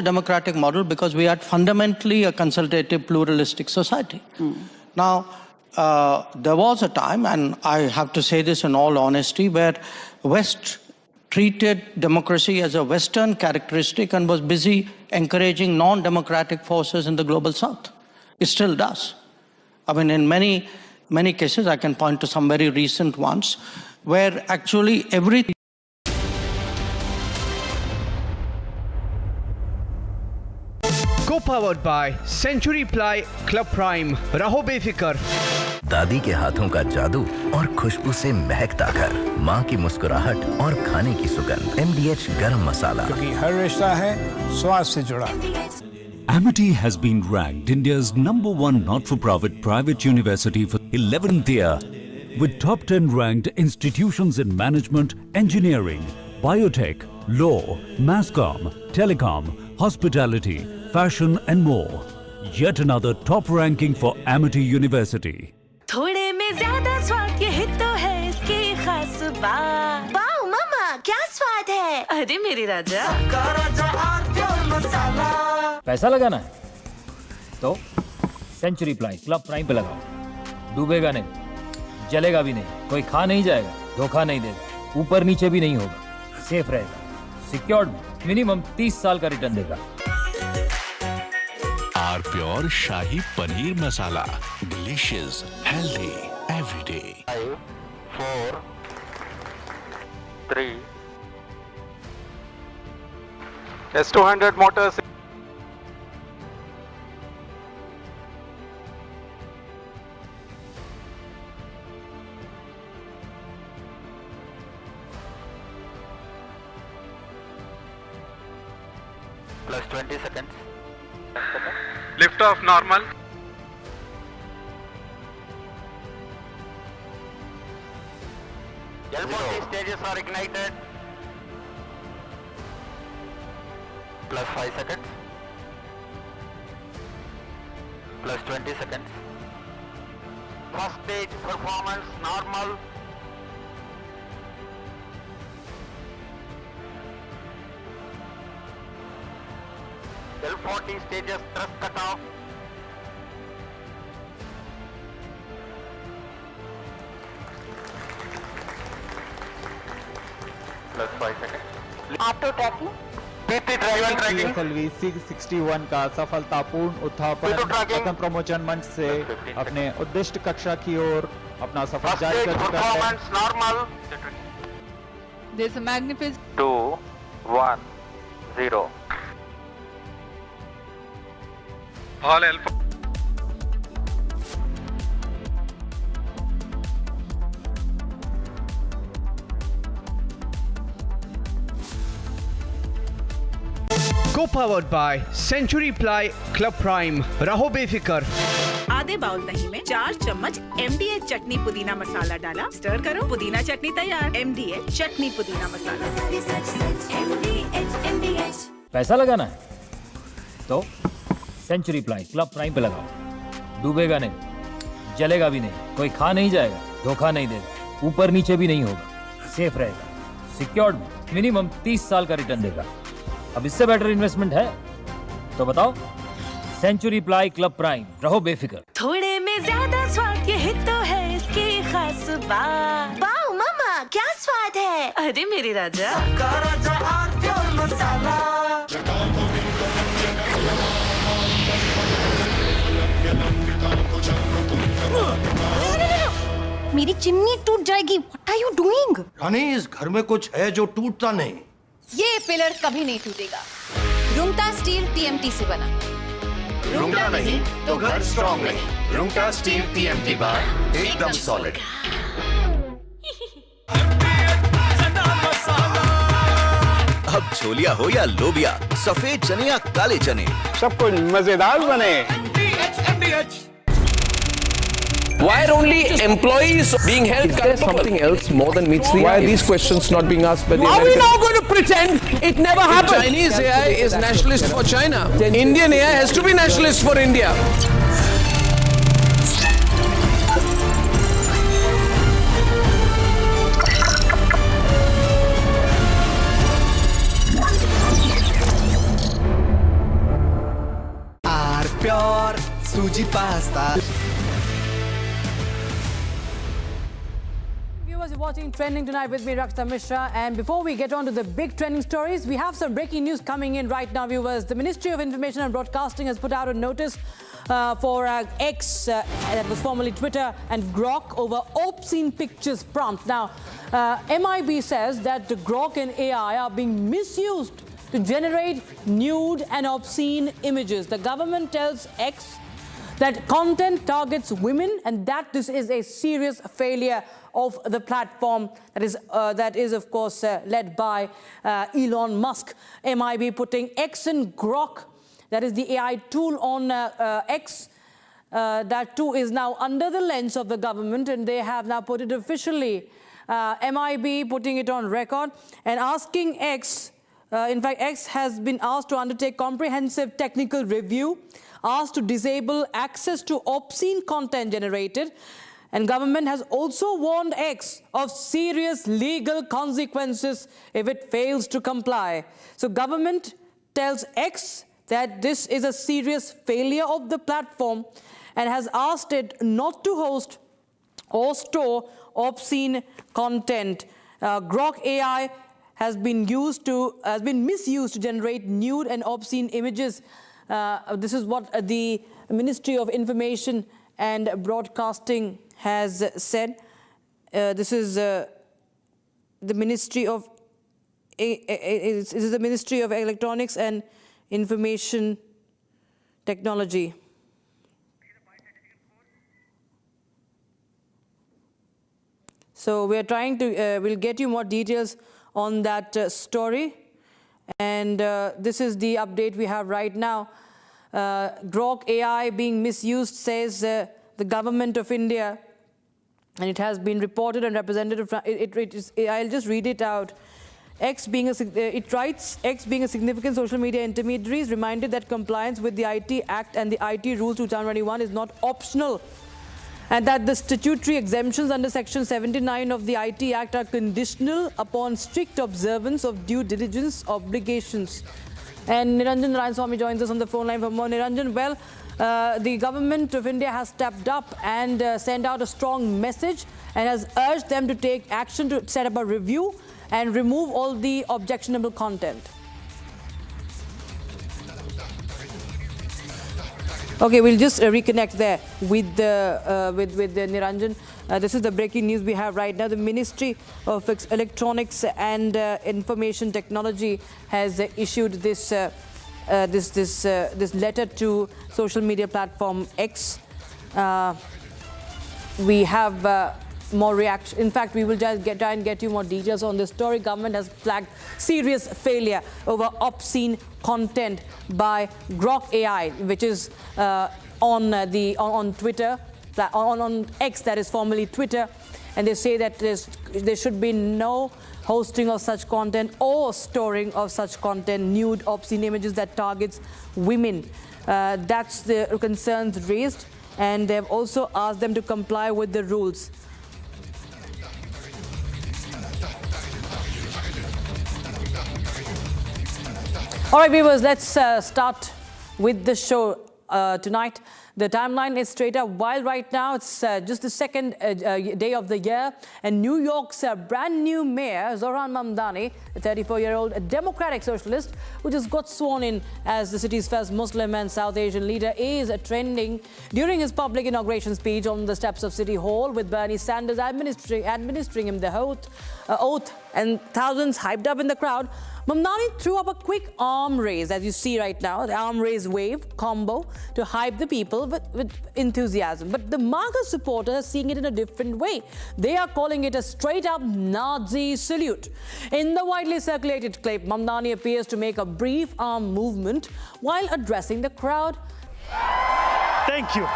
democratic model because we had fundamentally a consultative, pluralistic society. Now, there was a time, and I have to say this in all honesty, where West treated democracy as a Western characteristic and was busy encouraging non-democratic forces in the global South. It still does. I mean, in many cases, I can point to some very recent ones, where actually everything Co-powered by Century Ply Club Prime. रहो बेफिक्र। दादी के हाथों का जादू और खुशबू से महकता घर, माँ की मुस्कुराहट और खाने की सुगंध। MDH गरम मसाला, क्योंकि हर रिश्ता है स्वाद से जुड़ा। Amity has been ranked India's #1 not-for-profit private university for 11th year, with top 10 ranked institutions in management, engineering, biotech, law, masscom, telecom, hospitality, fashion and more. Yet another top ranking for Amity University. थोड़े में ज्यादा स्वाद, यही तो है इसकी खास बात। वाओ मामा, क्या स्वाद है। अरे मेरे राजा, पैसा लगाना है तो सेंचुरी प्लाई क्लब प्राइम पे लगाओ। डूबेगा नहीं, जलेगा भी नहीं, कोई खा नहीं जाएगा, धोखा नहीं देगा, ऊपर नीचे भी नहीं होगा, सेफ रहेगा, सिक्योर्ड, मिनिमम 30 साल का रिटर्न देगा। R pure shahi paneer masala, delicious, healthy everyday. 5, 4, 3 S200 motors. Plus 20 seconds. Lift off normal. L40 stages are ignited. Plus 5 seconds. Plus 20 seconds. First stage performance normal. L40 stages thrust cut off. Plus 5 seconds. Auto trekking, PT driver tracking. PSLV 661 का सफलतापूर्ण उत्थापन प्रथम प्रमोचन मंच से अपने उद्दिष्ट कक्षा की ओर अपना सफर First जारी stage कर चुका है। performance normal. there's a magnificent 2, 1, 0. All L4. Co-powered by Century Ply Club Prime. रहो बेफिक्र। आधे बाउल दही में 4 चम्मच MDH चटनी पुदीना मसाला डाला, स्टर करो, पुदीना चटनी तैयार। MDH चटनी पुदीना मसाला। पैसा लगाना है तो सेंचुरी प्लाई क्लब प्राइम पे लगाओ। डूबेगा नहीं, जलेगा भी नहीं, कोई खा नहीं जाएगा, धोखा नहीं देगा, ऊपर नीचे भी नहीं होगा, सेफ रहेगा, सिक्योर्ड, मिनिमम 30 साल का रिटर्न देगा। अब इससे बेटर इन्वेस्टमेंट है तो बताओ। सेंचुरी प्लाई क्लब प्राइम, रहो बेफिक्र। थोड़े में ज्यादा स्वाद, यही तो है इसकी खास बात। वाओ मामा, क्या स्वाद है। अरे मेरे राजा, मेरी चिमनी टूट जाएगी। What are you doing? रानी, इस घर में कुछ है जो टूटता नहीं। ये पिलर कभी नहीं टूटेगा। रुंगटा स्टील TMT से बना। रुंगटा नहीं तो घर स्ट्रॉन्ग नहीं। रुंगटा स्टील TMT बार एकदम सॉलिड। अब छोलिया हो या लोबिया, सफेद चने या काले चने, सब कुछ मजेदार बने। Why are only employees being held accountable? Is there something else more than meets the eye? Why are these questions not being asked by the Americans? Are we now going to pretend it never happened? Chinese AI is nationalist for China. Indian AI has to be nationalist for India. Pure सूजी pasta. Viewers, you're watching Trending Tonight with me, Rakshita Mishra. And before we get on to the big trending stories, we have some breaking news coming in right now, viewers. The Ministry of Information and Broadcasting has put out a notice for X, that was formerly Twitter, and Grok over obscene pictures prompt. Now, MIB says that the Grok and AI are being misused to generate nude and obscene images. The government tells X that content targets women and that this is a serious failure of the platform that is of course led by Elon Musk. MIB putting X and Grok, that is the AI tool on X, that too is now under the lens of the government, and they have now put it officially. MIB putting it on record and asking X, in fact X has been asked to undertake comprehensive technical review, asked to disable access to obscene content generated, and government has also warned X of serious legal consequences if it fails to comply. So government tells X that this is a serious failure of the platform and has asked it not to host or store obscene content. Grok AI has been misused to generate nude and obscene images. This is what the Ministry of Information and Broadcasting has said. This is the Ministry of Electronics and Information Technology. So we are trying to, we'll get you more details on that story. And this is the update we have right now. Grok AI being misused, says the government of India, and it has been reported and represented. I'll just read it out. It writes, X being a significant social media intermediary is reminded that compliance with the IT Act and the IT Rules 2021 is not optional, and that the statutory exemptions under Section 79 of the IT Act are conditional upon strict observance of due diligence obligations. And Niranjan Narayan joins us on the phone line for more. Niranjan, well, the government of India has stepped up and sent out a strong message and has urged them to take action to set up a review and remove all the objectionable content. Okay, we'll just reconnect there with Niranjan. This is the breaking news we have right now. The Ministry of Electronics and Information Technology has issued this letter to social media platform X. We have more reaction. In fact, we will just try and get you more details on this story. Government has flagged serious failure over obscene content by Grok AI, which is on Twitter, on X, that is formerly Twitter, and they say that there should be no hosting of such content or storing of such content, nude, obscene images that targets women. That's the concerns raised, and they've also asked them to comply with the rules. All right, viewers, let's start with the show tonight. The timeline is straight up wild right now. It's just the second day of the year, and New York's brand new mayor, Zoran Mandani, a 34-year-old Democratic socialist who just got sworn in as the city's first Muslim and South Asian leader, is trending during his public inauguration speech on the steps of City Hall, with Bernie Sanders administering him the oath and thousands hyped up in the crowd. Mandani threw up a quick arm raise, as you see right now, the arm raise wave combo to hype the people with enthusiasm. But the MAGA supporters are seeing it in a different way. They are calling it a straight-up Nazi salute. In the widely circulated clip, Mandani appears to make a brief arm movement while addressing the crowd. Thank you.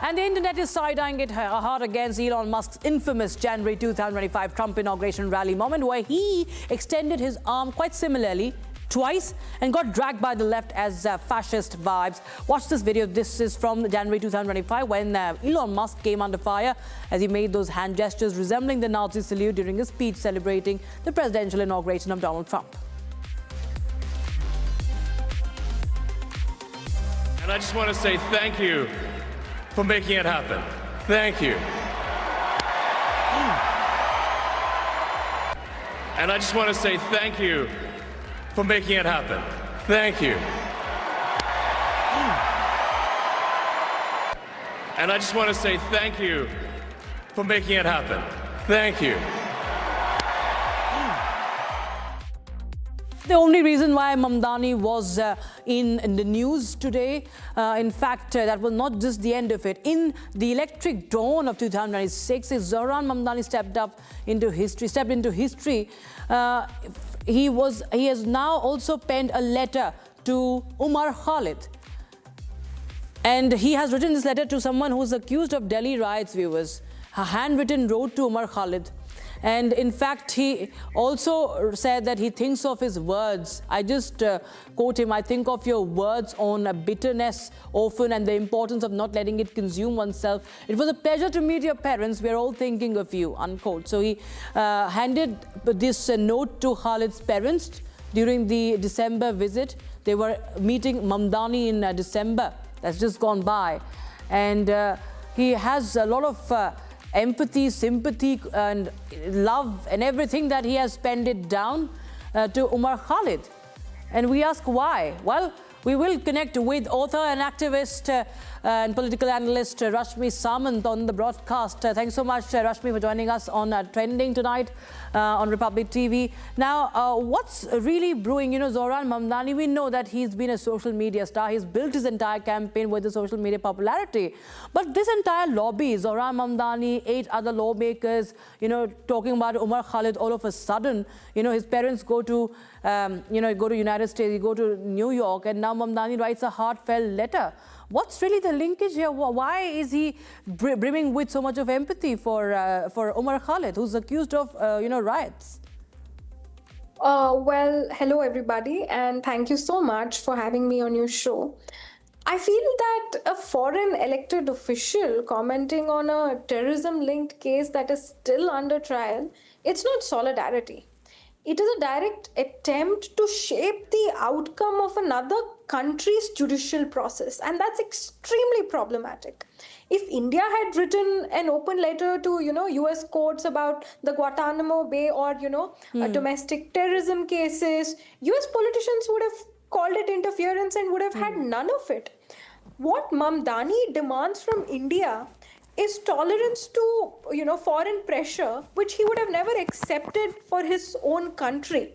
And the internet is side-eyeing it hard against Elon Musk's infamous January 2025 Trump inauguration rally moment, where he extended his arm quite similarly twice and got dragged by the left as fascist vibes. Watch this video. This is from January 2025 when Elon Musk came under fire as he made those hand gestures resembling the Nazi salute during his speech celebrating the presidential inauguration of Donald Trump. And I just want to say thank you for making it happen. Thank you. And I just want to say thank you for making it happen. Thank you. And I just want to say thank you for making it happen. Thank you. The only reason why Mandani was in the news today, in fact, that was not just the end of it. In the electric dawn of 2026, is Zoran Mandani stepped into history. He has now also penned a letter to Umar Khalid. And he has written this letter to someone who is accused of Delhi riots, viewers. A handwritten note to Umar Khalid. And in fact, he also said that he thinks of his words. I just quote him, "I think of your words on bitterness often and the importance of not letting it consume oneself. It was a pleasure to meet your parents. We're all thinking of you," unquote. So he handed this note to Khalid's parents during the December visit. They were meeting Mandani in December. That's just gone by. And he has a lot of empathy, sympathy, and love, and everything that he has penned it down to Umar Khalid. And we ask why. Well, we will connect with author and activist and political analyst Rashmi Samant on the broadcast. Thanks so much, Rashmi, for joining us on Trending tonight on Republic TV. Now, what's really brewing? You know, Zoran Mandani, we know that he's been a social media star. He's built his entire campaign with the social media popularity. But this entire lobby, Zoran Mandani, 8 other lawmakers, you know, talking about Umar Khalid all of a sudden, you know, his parents go to, go to United States, you go to New York, and now Mandani writes a heartfelt letter. What's really the linkage here? Why is he brimming with so much of empathy for Umar Khalid, who's accused of, riots? Well, hello everybody, and thank you so much for having me on your show. I feel that a foreign elected official commenting on a terrorism-linked case that is still under trial, it's not solidarity. It is a direct attempt to shape the outcome of another country's judicial process, and that's extremely problematic. If India had written an open letter to, US courts about the Guantanamo Bay or, domestic terrorism cases, US politicians would have called it interference and would have had none of it. What Mandani demands from India is tolerance to, foreign pressure, which he would have never accepted for his own country.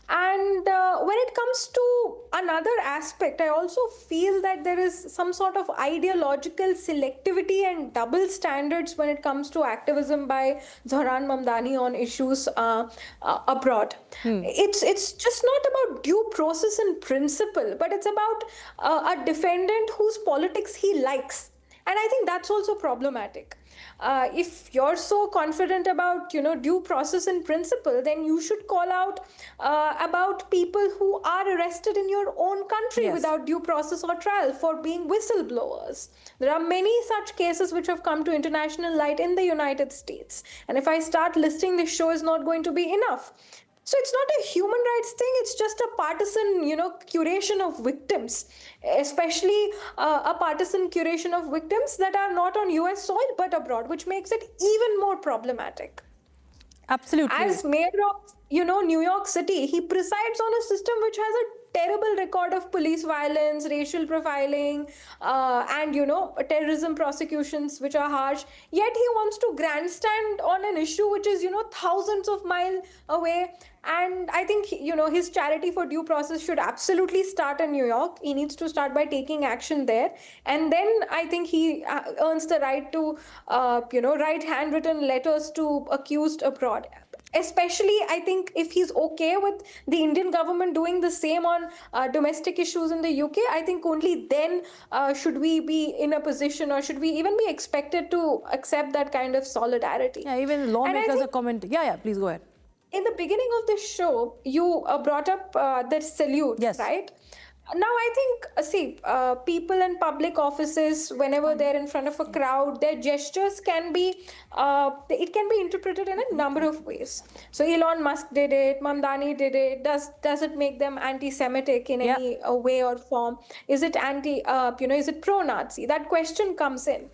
And when it comes to another aspect, I also feel that there is some sort of ideological selectivity and double standards when it comes to activism by Zoran Mandani on issues abroad. It's just not about due process in principle, but it's about a defendant whose politics he likes. And I think that's also problematic. If you're so confident about, due process in principle, then you should call out about people who are arrested in your own country without due process or trial for being whistleblowers. There are many such cases which have come to international light in the United States. And if I start listing, this show is not going to be enough. So it's not a human rights thing, it's just a partisan, curation of victims, especially a partisan curation of victims that are not on US soil but abroad, which makes it even more problematic. Absolutely. As mayor of, New York City, he presides on a system which has a terrible record of police violence, racial profiling, and, terrorism prosecutions, which are harsh. Yet he wants to grandstand on an issue which is, thousands of miles away. And I think, his charity for due process should absolutely start in New York. He needs to start by taking action there. And then I think he earns the right to, write handwritten letters to accused abroad. Especially, I think, if he's okay with the Indian government doing the same on domestic issues in the UK, I think only then should we be in a position, or should we even be expected to accept that kind of solidarity. Yeah, even lawmakers are commenting. Yeah, please go ahead. In the beginning of the show, you brought up the salute, right? Now, I think, people in public offices, whenever they're in front of a crowd, their gestures can be, it can be interpreted in a number of ways. So Elon Musk did it, Mandani did it. Does it make them anti-Semitic in any way or form? Is it is it pro-Nazi? That question comes in.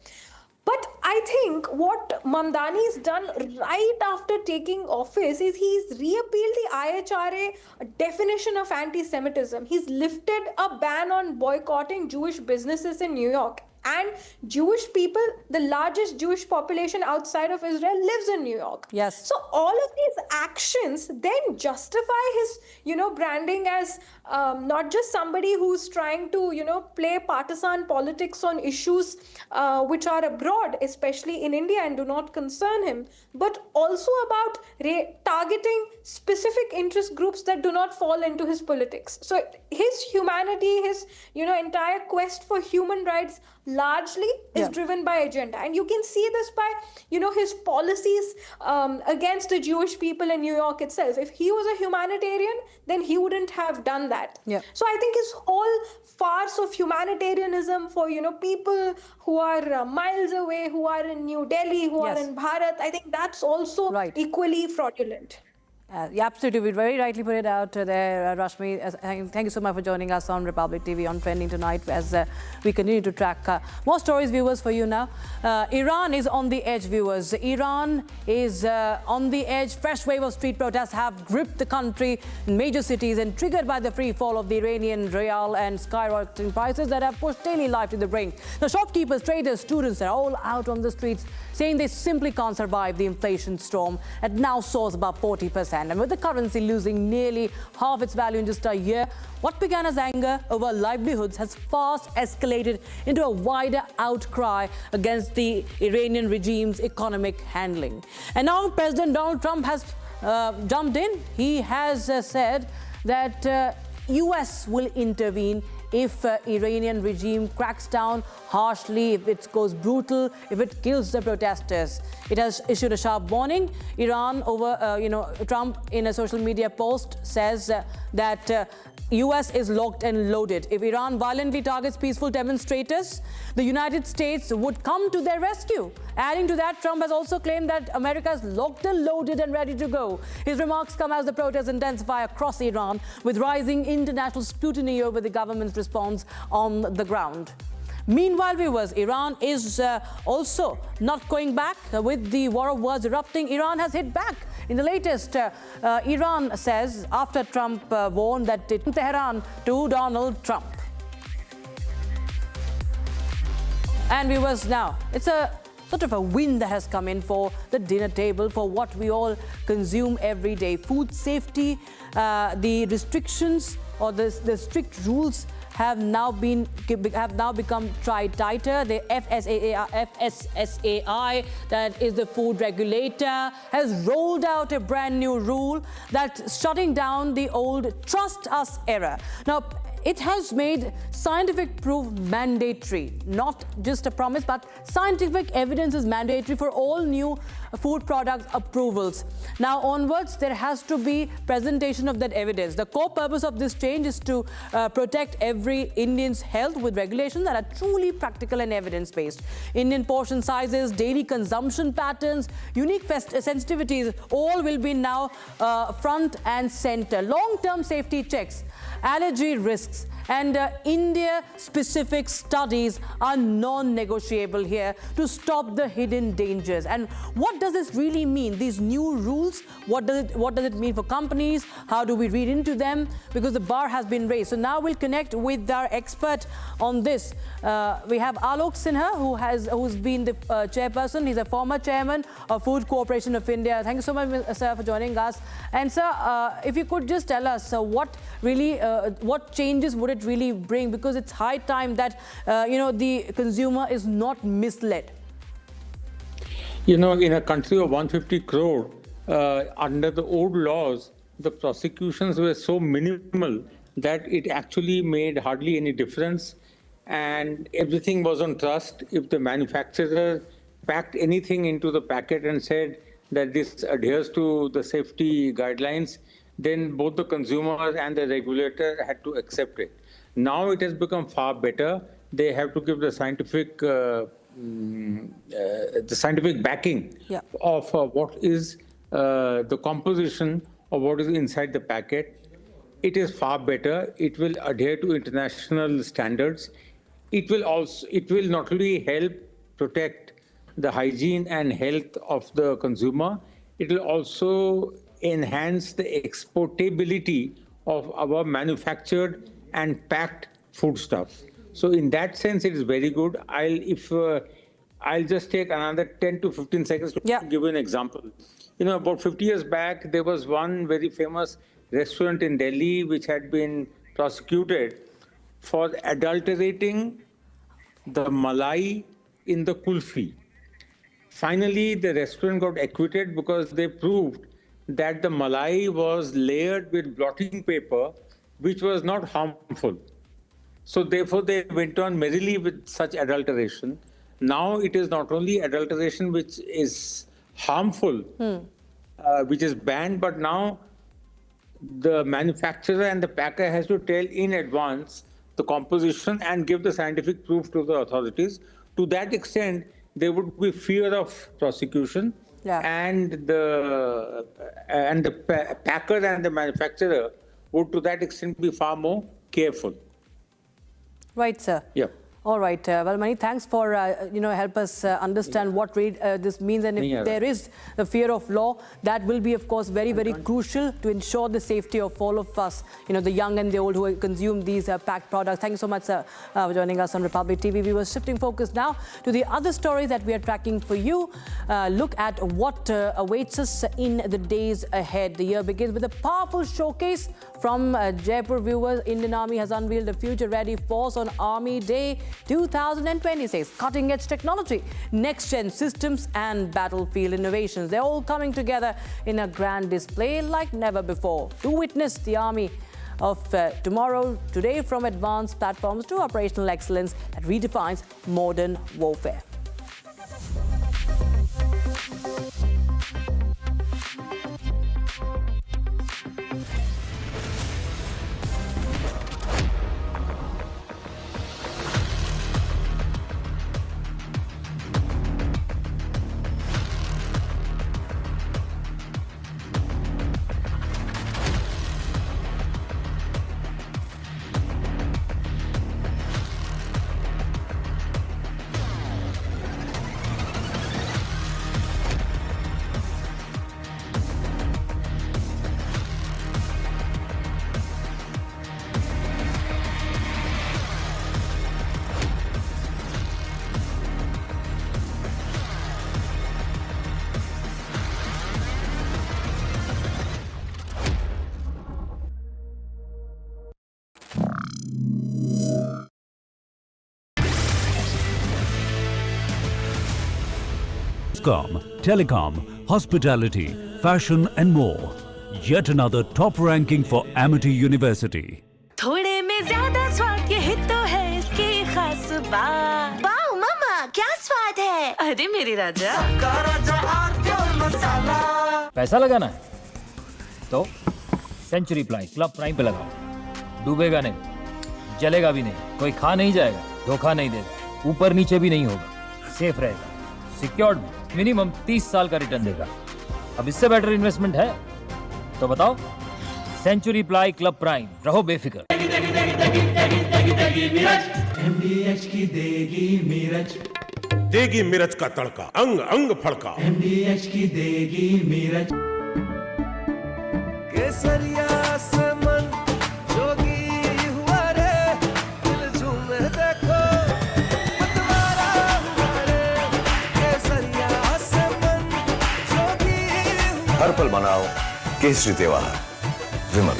But I think what Mandani's done right after taking office is he's reappealed the IHRA definition of anti-Semitism. He's lifted a ban on boycotting Jewish businesses in New York. And Jewish people, the largest Jewish population outside of Israel, lives in New York. Yes. So all of these actions then justify his, branding as not just somebody who's trying to, play partisan politics on issues which are abroad, especially in India, and do not concern him, but also about targeting specific interest groups that do not fall into his politics. So his humanity, his, entire quest for human rights largely is driven by agenda. And you can see this by, his policies against the Jewish people in New York itself. If he was a humanitarian, then he wouldn't have done that. So I think his whole farce of humanitarianism for, people who are miles away, who are in New Delhi, who are in Bharat, I think that's also equally fraudulent. Absolutely, we very rightly put it out there, Rashmi. Thank you so much for joining us on Republic TV on Trending Tonight as we continue to track more stories, viewers, for you now. Iran is on the edge, viewers. Iran is on the edge. Fresh wave of street protests have gripped the country in major cities and triggered by the free fall of the Iranian rial and skyrocketing prices that have pushed daily life to the brink. The shopkeepers, traders, students are all out on the streets saying they simply can't survive the inflation storm that now soars above 40%. And with the currency losing nearly half its value in just a year, what began as anger over livelihoods has fast escalated into a wider outcry against the Iranian regime's economic handling. And now President Donald Trump has jumped in. He has said that US will intervene if Iranian regime cracks down harshly, if it goes brutal, if it kills the protesters. It has issued a sharp warning. Iran Trump in a social media post says that US is locked and loaded. If Iran violently targets peaceful demonstrators, the United States would come to their rescue. Adding to that, Trump has also claimed that America is locked and loaded and ready to go. His remarks come as the protests intensify across Iran, with rising international scrutiny over the government's response on the ground. Meanwhile, viewers, Iran is also not going back. With the war of words erupting, Iran has hit back. In the latest, Iran says, after Trump warned that it Tehran to Donald Trump. And viewers, now, it's a sort of a win that has come in for the dinner table, for what we all consume every day. Food safety, the restrictions or the strict rules have now become tried tighter. The FSSAI, that is the food regulator, has rolled out a brand new rule that's shutting down the old trust us era. Now, it has made scientific proof mandatory, not just a promise, but scientific evidence is mandatory for all new food product approvals. Now onwards, there has to be presentation of that evidence. The core purpose of this change is to protect every Indian's health with regulations that are truly practical and evidence-based. Indian portion sizes, daily consumption patterns, unique sensitivities, all will be now front and center. Long-term safety checks, allergy risks, and India-specific studies are non-negotiable here to stop the hidden dangers. And what does this really mean? These new rules, what does it mean for companies? How do we read into them? Because the bar has been raised. So now we'll connect with our expert on this. We have Alok Sinha, who's been the chairperson. He's a former chairman of Food Corporation of India. Thank you so much, sir, for joining us. And sir, if you could just tell us what changes would it really bring, because it's high time that the consumer is not misled. In a country of 150 crore, under the old laws, the prosecutions were so minimal that it actually made hardly any difference, and everything was on trust. If the manufacturer packed anything into the packet and said that this adheres to the safety guidelines, then both the consumer and the regulator had to accept it. Now it has become far better. They have to give the scientific backing of what is the composition of what is inside the packet. It is far better. It will adhere to international standards. It will not only help protect the hygiene and health of the consumer, it will also enhance the exportability of our manufactured and packed foodstuffs. So in that sense, it is very good. I'll just take another 10 to 15 seconds to give you an example. About 50 years back, there was one very famous restaurant in Delhi which had been prosecuted for adulterating the malai in the kulfi. Finally, the restaurant got acquitted because they proved that the malai was layered with blotting paper, which was not harmful. So therefore, they went on merrily with such adulteration. Now it is not only adulteration which is harmful, which is banned, but now the manufacturer and the packer has to tell in advance the composition and give the scientific proof to the authorities. To that extent, there would be fear of prosecution, and the packer and the manufacturer would, to that extent, be far more careful. Right, sir. Yeah. All right. Well, Mani, thanks for help us understand what this means, and if there is the fear of law, that will be, of course, very, very crucial to ensure the safety of all of us, the young and the old who consume these packed products. Thank you so much, sir, for joining us on Republic TV. We were shifting focus now to the other stories that we are tracking for you. Look at what awaits us in the days ahead. The year begins with a powerful showcase from Jaipur viewers. Indian Army has unveiled a future-ready force on Army Day 2026. Cutting-edge technology, next-gen systems and battlefield innovations. They're all coming together in a grand display like never before. To witness the Army of tomorrow, today, from advanced platforms to operational excellence that redefines modern warfare. Telecom, hospitality, fashion and more. Yet another top ranking for Amity University. थोड़े में ज़्यादा स्वाद ये तो है इसकी खास बात। वाओ मामा क्या स्वाद है? अरे मेरे राजा। पैसा लगाना है तो सेंचुरी प्लाई क्लब प्राइम पे लगाओ। डूबेगा नहीं, जलेगा भी नहीं, कोई खा नहीं जाएगा, धोखा नहीं देगा, ऊपर नीचे भी नहीं होगा, सेफ रहेगा, सिक्योर्ड, मिनिमम 30 साल का रिटर्न देगा। अब इससे बेटर इन्वेस्टमेंट है तो बताओ। सेंचुरी प्लाई क्लब प्राइम, रहो बेफिक्र। MDH की देगी मिर्च, देगी मिर्च का तड़का, अंग अंग फड़का। MDH की देगी मिर्च, केसरिया से मन जोगी हुआ रे, दिल झूमे देखो मतवारा हुआ रे, केसरिया से मन जोगी हुआ। हर पल मनाओ केसरी त्योहार। विमल,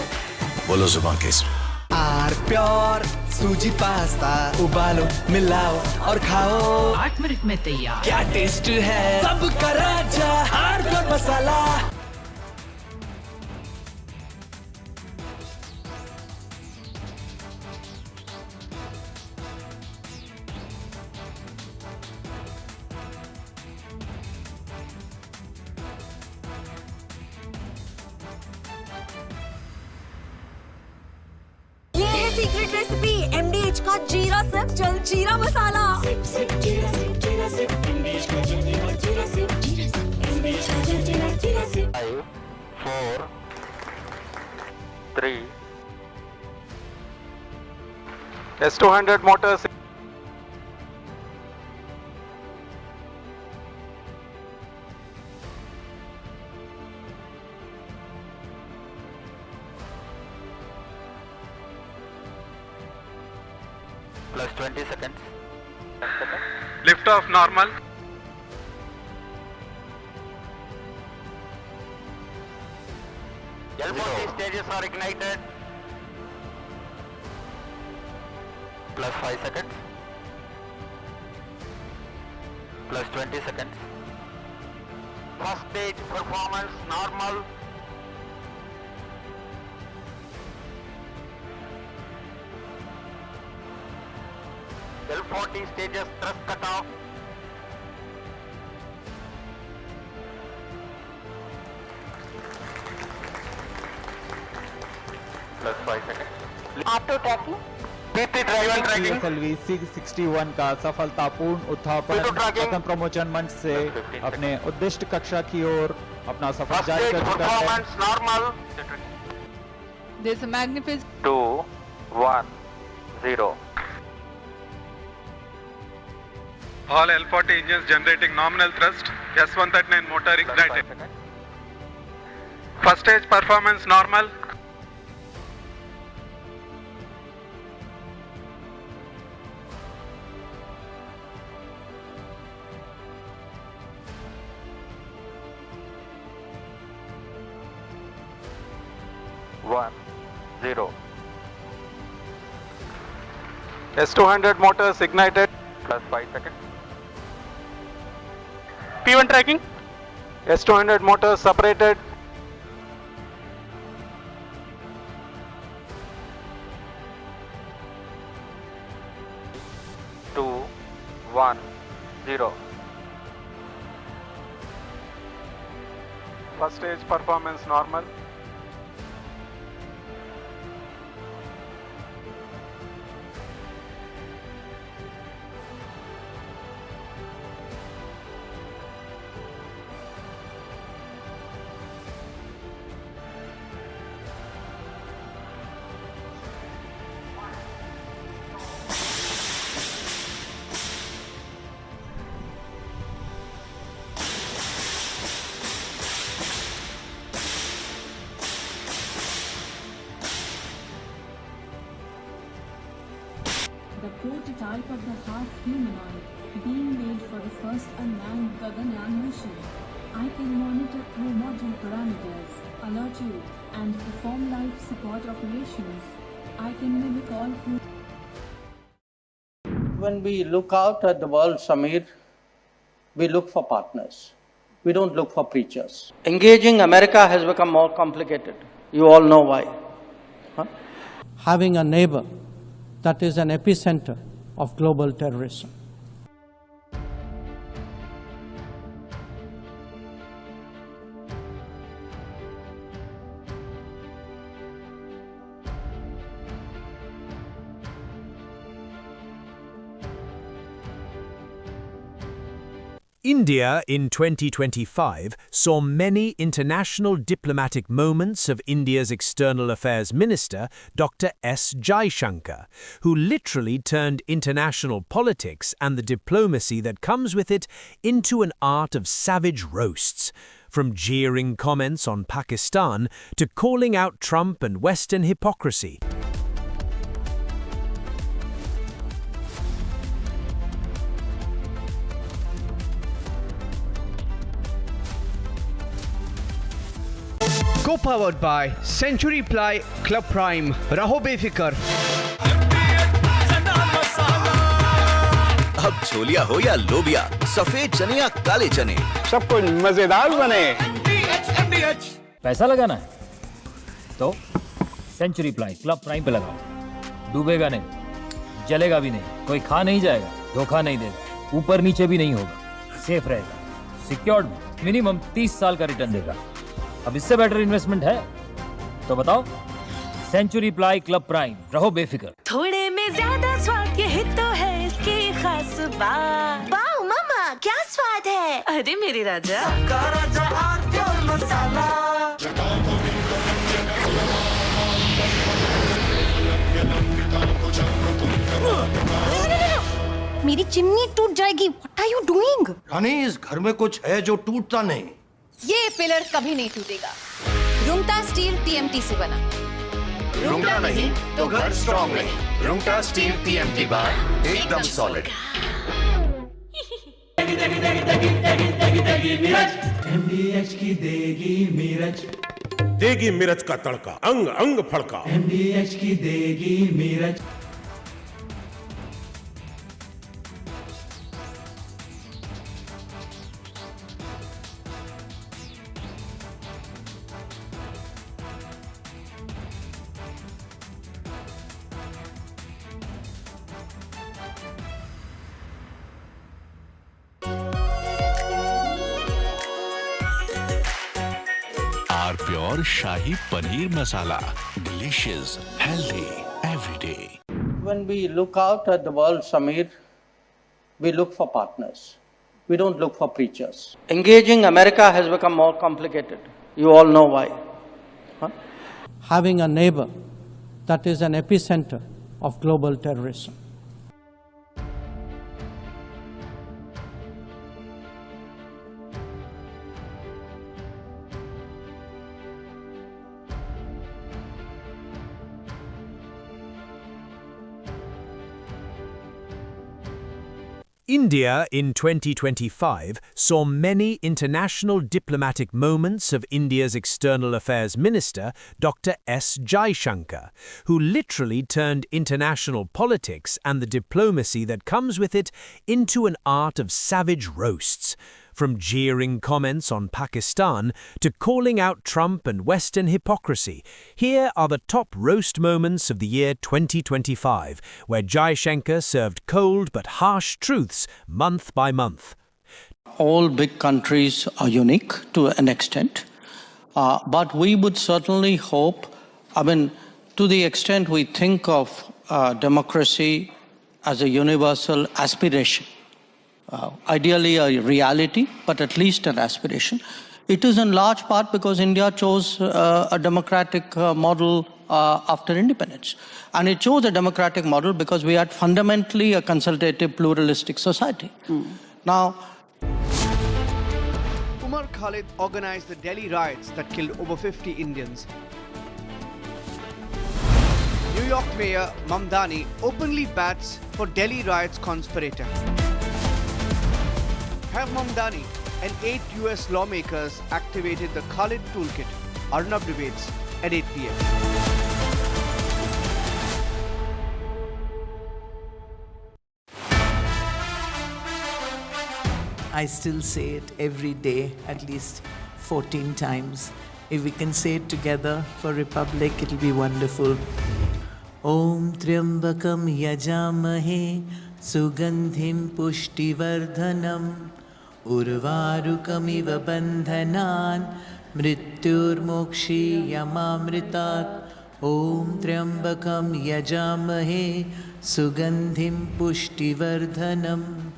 बोलो जुबान केसरी। आर प्योर सूजी पास्ता, उबालो मिलाओ और खाओ, 8 मिनट में तैयार। क्या टेस्ट है सबका राजा आर प्योर मसाला। सीक्रेट रेसिपी चल जीरा मसाला। 5, 4, 3. S200 motors. Plus 20 seconds. Lift off normal. L40 stages are ignited. Plus 5 seconds. Plus 20 seconds. First stage performance normal. L40 stages thrust cut off. Plus 5 seconds. Auto trekking. PT drive and tracking. PSLV 661 का सफलतापूर्ण उत्थापन प्रथम प्रमोचन मंच से अपने उद्दिष्ट कक्षा की ओर अपना सफर जारी कर चुका है। Performance normal. There's a magnificent 2, 1, 0. All L40 engines generating nominal thrust. S139 motor ignited. First stage performance normal. S200 motors ignited. Plus 5 seconds. P1 tracking. S200 motors separated. Two, 1, 0. First stage performance normal. The prototype of the half-humanoid being made for the first unmanned Gaganyaan mission. I can monitor crew module parameters, alert you, and perform life support operations. I can mimic all crew. When we look out at the world, Samir, we look for partners. We don't look for preachers. Engaging America has become more complicated. You all know why. Having a neighbor that is an epicenter of global terrorism. India in 2025 saw many international diplomatic moments of India's External Affairs Minister, Dr. S. Jaishankar, who literally turned international politics and the diplomacy that comes with it into an art of savage roasts, from jeering comments on Pakistan to calling out Trump and Western hypocrisy. Co-powered by Century Ply Club Prime. रहो बेफिक्र। अब छोलिया हो या लोबिया, सफेद चने या काले चने, सब कुछ मजेदार बने। पैसा लगाना है तो सेंचुरी प्लाई क्लब प्राइम पे लगाओ। डूबेगा नहीं, जलेगा भी नहीं, कोई खा नहीं जाएगा, धोखा नहीं देगा, ऊपर नीचे भी नहीं होगा, सेफ रहेगा, सिक्योर्ड, मिनिमम 30 साल का रिटर्न देगा। अब इससे बेटर इन्वेस्टमेंट है तो बताओ। सेंचुरी प्लाई क्लब प्राइम, रहो बेफिक्र। थोड़े में ज्यादा स्वाद, ये हित तो है खास बात। वाओ मम्मा क्या स्वाद है। अरे मेरे राजा। मेरी चिमनी टूट जाएगी। What are you doing? रानी, इस घर में कुछ है जो टूटता नहीं। ये पिलर कभी नहीं टूटेगा। रुंगटा स्टील TMT से बना। रुंगटा नहीं तो घर स्ट्रॉन्ग नहीं। रुंगटा स्टील TMT बार एकदम सॉलिड। MDH की देगी मिर्च, देगी मिर्च का तड़का, अंग अंग फड़का। MDH की देगी मिर्च। Pure shahi paneer masala, delicious, healthy every day. When we look out at the world, Samir, we look for partners. We don't look for preachers. Engaging America has become more complicated. You all know why. Having a neighbor that is an epicenter of global terrorism. India in 2025 saw many international diplomatic moments of India's External Affairs Minister, Dr. S. Jaishankar, who literally turned international politics and the diplomacy that comes with it into an art of savage roasts. From jeering comments on Pakistan to calling out Trump and Western hypocrisy, here are the top roast moments of the year 2025, where Jaishankar served cold but harsh truths month by month. All big countries are unique to an extent, but we would certainly hope, to the extent we think of democracy as a universal aspiration, ideally a reality, but at least an aspiration. It is in large part because India chose a democratic model after independence. And it chose a democratic model because we had fundamentally a consultative, pluralistic society. Now, Umar Khalid organized the Delhi riots that killed over 50 Indians. New York Mayor Mandani openly bats for Delhi riots conspirator. Have Mandani and 8 US lawmakers activated the Khalid toolkit. Arnab debates at 8 p.m. I still say it every day, at least 14 times. If we can say it together for Republic, it'll be wonderful. Om Triambakam Yajamahe Sugandhim Pushtivardhanam Urvarukamiva Bandhanan Mrityur Mokshi Yamamritat. Om Triambakam Yajamahe Sugandhim Pushtivardhanam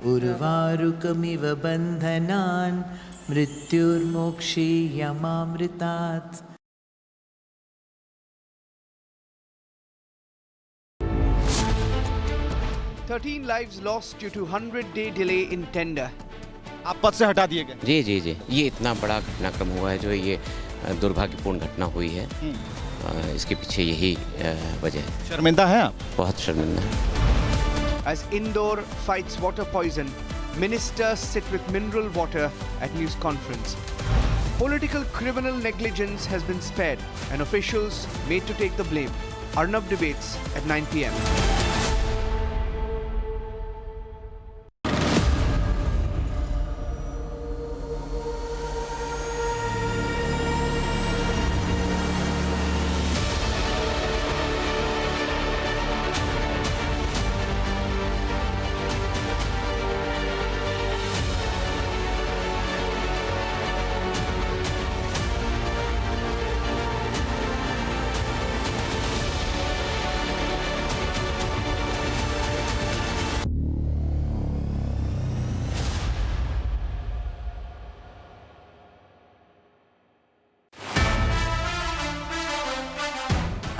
Urvarukamiva Bandhanan Mrityur Mokshi Yamamritat. $13 lives lost due to 100-day delay in tender. आप पद से हटा दिए गए। जी जी जी, ये इतना बड़ा घटनाक्रम हुआ है जो ये दुर्भाग्यपूर्ण घटना हुई है। इसके पीछे यही वजह है। शर्मिंदा हैं आप? बहुत शर्मिंदा है। As Indore fights water poison, ministers sit with mineral water at news conference. Political criminal negligence has been spared and officials made to take the blame. Arnab debates at 9 p.m.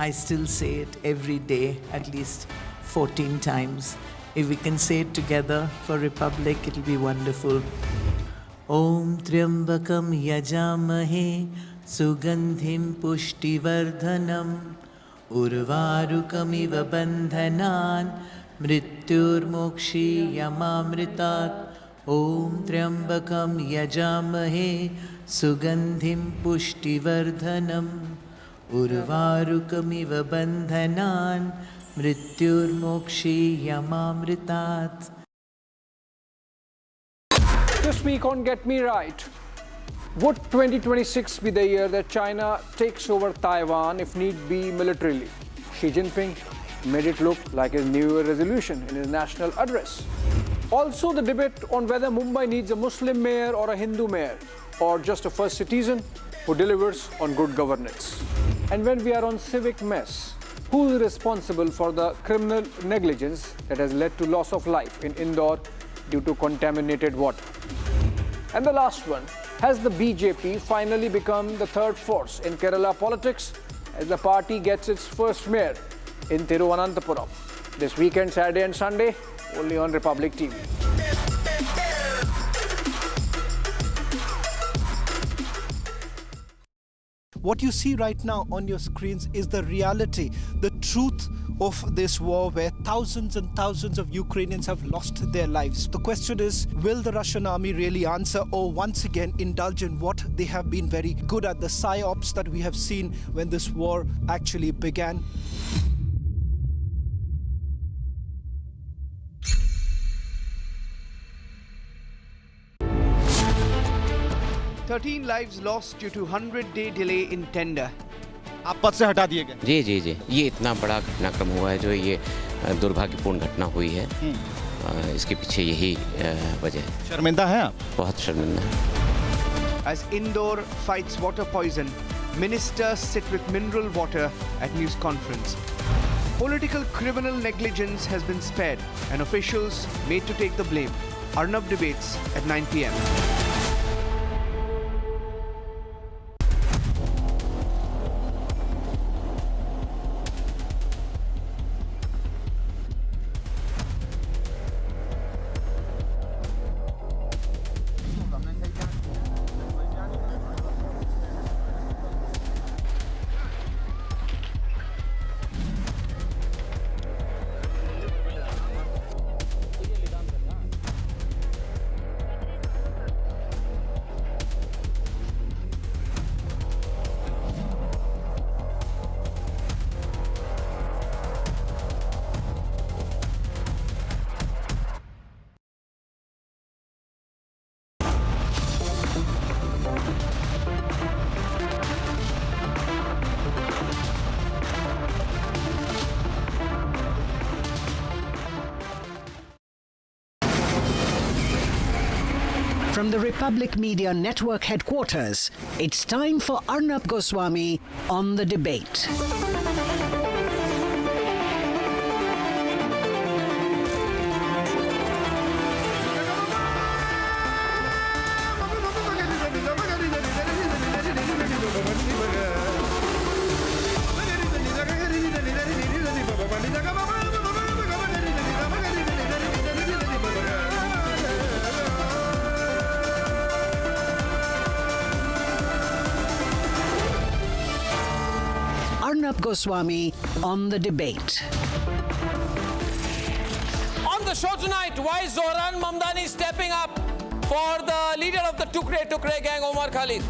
I still say it every day, at least 14 times. If we can say it together for Republic, it'll be wonderful. Om Triambakam Yajamahe Sugandhim Pushtivardhanam Urvarukamiva Bandhanan Mrityur Yamamritat. Om Triambakam Yajamahe Sugandhim Pushtivardhanam Urvarukamiva Bandhanan Mrityur Yamamritat. This week on Get Me Right, would 2026 be the year that China takes over Taiwan, if need be militarily? Xi Jinping made it look like his New Year resolution in his national address. Also, the debate on whether Mumbai needs a Muslim mayor or a Hindu mayor, or just a first citizen who delivers on good governance. And when we are on civic mess, who is responsible for the criminal negligence that has led to loss of life in Indore due to contaminated water? And the last one, has the BJP finally become the third force in Kerala politics as the party gets its first mayor in Thiruvananthapuram? This weekend, Saturday and Sunday, only on Republic TV. What you see right now on your screens is the reality, the truth of this war where thousands and thousands of Ukrainians have lost their lives. The question is, will the Russian army really answer or once again indulge in what they have been very good at, the psyops that we have seen when this war actually began? "13 lives lost due to 100-day delay in tender." आप पद से हटा दिए गए। जी जी जी, ये इतना बड़ा घटनाक्रम हुआ है जो ये दुर्भाग्यपूर्ण घटना हुई है। इसके पीछे यही वजह है। शर्मिंदा हैं आप? बहुत शर्मिंदा है। As Indore fights water poison, ministers sit with mineral water at news conference. Political criminal negligence has been spared and officials made to take the blame. Arnab debates at 9 p.m. From the Republic Media Network headquarters, it's time for Arnab Goswami on The Debate. Arnab Goswami on The Debate. On the show tonight, why is Zoran Mandani stepping up for the leader of the Tukre gang, Omar Khalid?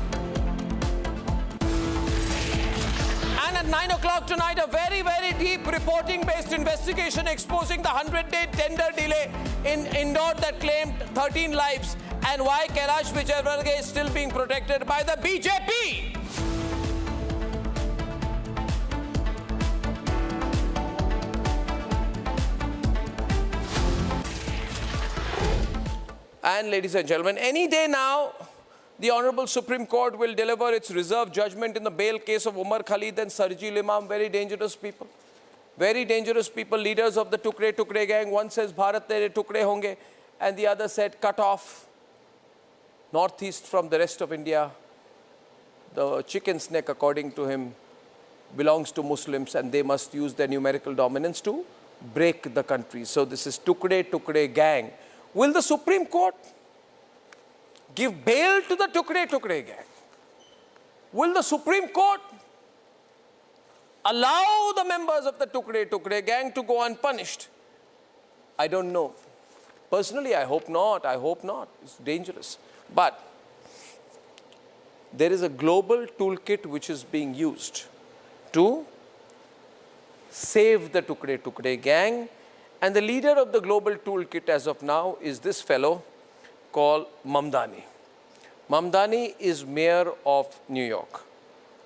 And at 9 o'clock tonight, a very, very deep reporting-based investigation exposing the 100-day tender delay in Indore that claimed 13 lives and why Kailash Vijaywargiya is still being protected by the BJP. And ladies and gentlemen, any day now, the Honorable Supreme Court will deliver its reserved judgment in the bail case of Omar Khalid and Sarjil Imam. Very dangerous people. Very dangerous people, leaders of the Tukre gang. One says, Bharat tere Tukre honge, and the other said, cut off Northeast from the rest of India. The chicken's neck, according to him, belongs to Muslims and they must use their numerical dominance to break the country. So this is Tukde gang. Will the Supreme Court give bail to the Tukde gang? Will the Supreme Court allow the members of the Tukde gang to go unpunished? I don't know. Personally, I hope not. I hope not. It's dangerous. But there is a global toolkit which is being used to save the Tukde gang. And the leader of the global toolkit as of now is this fellow called Mandani. Mandani is mayor of New York.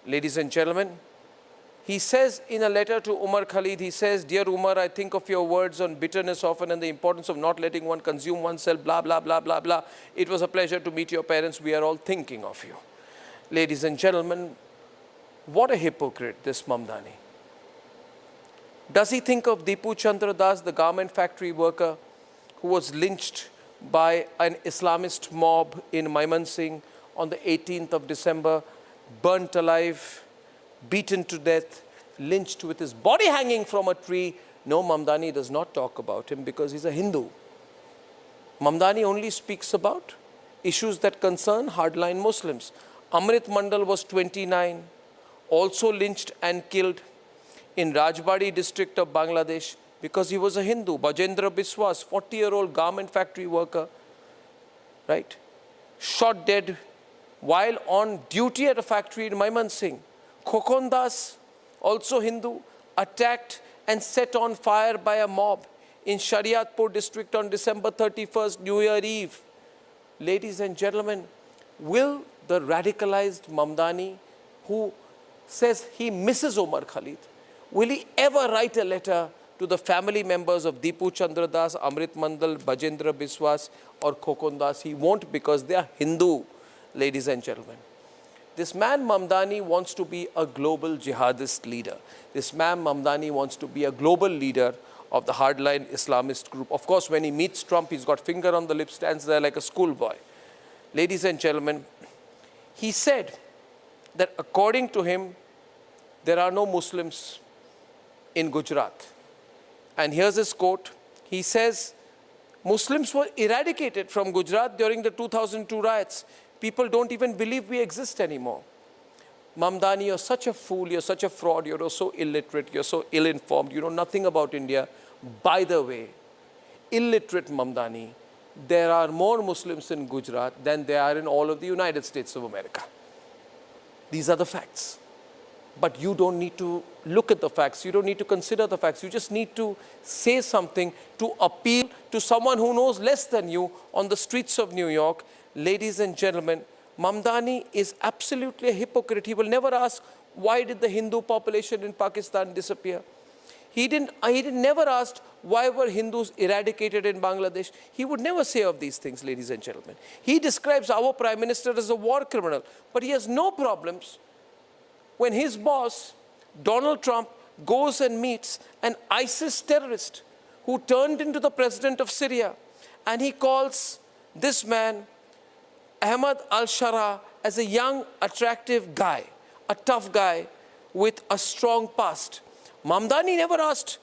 Ladies and gentlemen, he says in a letter to Umar Khalid, he says, "Dear Umar, I think of your words on bitterness often and the importance of not letting one consume oneself, blah, blah, blah, blah, blah. It was a pleasure to meet your parents. We are all thinking of you." Ladies and gentlemen, what a hypocrite, this Mandani. Does he think of Dipu Chandra Das, the garment factory worker who was lynched by an Islamist mob in Mymensingh on the 18th of December, burnt alive, beaten to death, lynched with his body hanging from a tree? No, Mandani does not talk about him because he's a Hindu. Mandani only speaks about issues that concern hardline Muslims. Amrit Mandal was 29, also lynched and killed in Rajbari district of Bangladesh because he was a Hindu. Bajendra Biswas, 40-year-old garment factory worker, right, shot dead while on duty at a factory in Mymensingh. Khokon Das, also Hindu, attacked and set on fire by a mob in Shariatpur district on December 31st, New Year Eve. Ladies and gentlemen, will the radicalized Mandani, who says he misses Umar Khalid, will he ever write a letter to the family members of Dipu Chandra Das, Amrit Mandal, Bajendra Biswas or Khokon Das? He won't, because they are Hindu, ladies and gentlemen. This man Mandani wants to be a global jihadist leader. This man Mandani wants to be a global leader of the hardline Islamist group. Of course, when he meets Trump, he's got finger on the lips, stands there like a schoolboy. Ladies and gentlemen, he said that according to him, there are no Muslims in Gujarat. And here's his quote. He says, "Muslims were eradicated from Gujarat during the 2002 riots. People don't even believe we exist anymore." Mandani, you're such a fool, you're such a fraud, you're so illiterate, you're so ill-informed, you know nothing about India. By the way, illiterate Mandani, there are more Muslims in Gujarat than there are in all of the United States of America. These are the facts. But you don't need to look at the facts. You don't need to consider the facts. You just need to say something to appeal to someone who knows less than you on the streets of New York. Ladies and gentlemen, Mandani is absolutely a hypocrite. He will never ask, why did the Hindu population in Pakistan disappear? He never asked, why were Hindus eradicated in Bangladesh? He would never say of these things, ladies and gentlemen. He describes our Prime Minister as a war criminal, but he has no problems when his boss, Donald Trump, goes and meets an ISIS terrorist who turned into the president of Syria, and he calls this man, Ahmad al-Shara, as a young, attractive guy, a tough guy with a strong past. Mandani never asked,